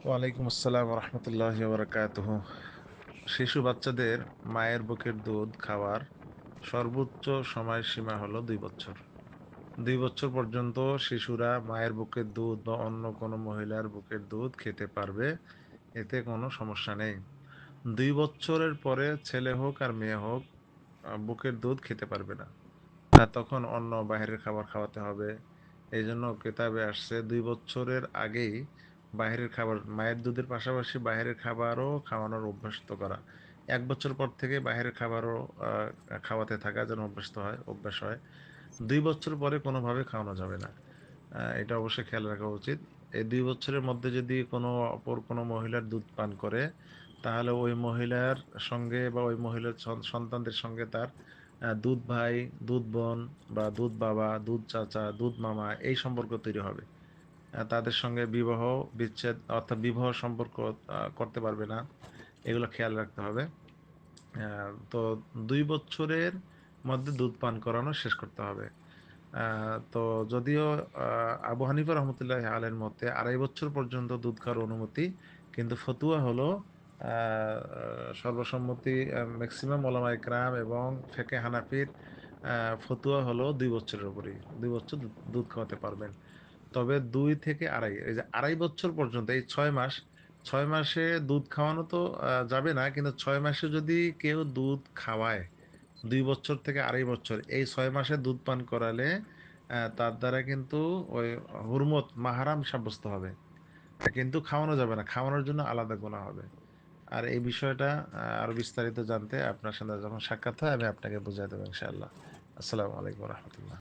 ওয়ালাইকুম আসসালাম রহমতুল্লাহ বারাকাতুহু। শিশু বাচ্চাদের মায়ের বুকের দুধ খাওয়ার সর্বোচ্চ সময়সীমা হলো 2 বছর। 2 বছর পর্যন্ত শিশুরা মায়ের বুকের দুধ বা অন্য কোনো মহিলার বুকের দুধ খেতে পারবে, এতে কোনো সমস্যা নেই। 2 বছরের পরে ছেলে হোক আর মেয়ে হোক বুকের দুধ খেতে পারবে না। তখন অন্য বাইরের খাবার খাওয়াতে হবে। এই জন্য কেতাবে আসছে 2 বছরের আগেই বাইরের খাবার, মায়ের দুধের পাশাপাশি বাইরের খাবারও খাওয়ানোর অভ্যস্ত করা। 1 বছর পর থেকে বাইরের খাবারও খাওয়াতে থাকা যেন অভ্যাস হয়। 2 বছর পরে কোনোভাবে খাওয়ানো যাবে না। এটা অবশ্যই খেয়াল রাখা উচিত। এই 2 বছরের মধ্যে যদি কোনো অপর কোনো মহিলার দুধ পান করে, তাহলে ওই মহিলার সঙ্গে বা ওই মহিলার সন্তানদের সঙ্গে তার দুধ ভাই, দুধ বোন বা দুধ বাবা, দুধ চাচা, দুধ মামা এই সম্পর্ক তৈরি হবে। তাদের সঙ্গে বিবাহ বিচ্ছেদ অর্থাৎ বিবাহ সম্পর্ক করতে পারবে না। এগুলো খেয়াল রাখতে হবে। তো 2 বছরের মধ্যে দুধ পান করানো শেষ করতে হবে। তো যদিও আবু হানিফা রহমতুল্লাহ আলের মতে 2.5 বছর পর্যন্ত দুধ খাওয়ার অনুমতি, কিন্তু ফতুয়া হলো সর্বসম্মতি ম্যাক্সিমাম ওলামা ইকরাম এবং ফেকে হানাফির ফতুয়া হলো 2 বছরের উপরেই 2 বছর দুধ খাওয়াতে পারবেন। তবে 2 থেকে 2.5, এই যে 2.5 বছর পর্যন্ত এই 6 মাস, 6 মাসে দুধ খাওয়ানো তো যাবে না, কিন্তু 6 মাসে যদি কেউ দুধ খাওয়ায়, 2 বছর থেকে 2.5 বছর এই 6 মাসে দুধ পান করালে তার দ্বারা কিন্তু ওই হুরমত মাহারাম সাব্যস্ত হবে। কিন্তু খাওয়ানো যাবে না, খাওয়ানোর জন্য আলাদা গুনাহ হবে। আর এই বিষয়টা আরো বিস্তারিত জানতে আপনার সাথে যখন সাক্ষাৎ হয় আমি আপনাকে বুঝাই দেবো ইনশাআল্লাহ। আসসালামু আলাইকুম রহমতুল্লাহ।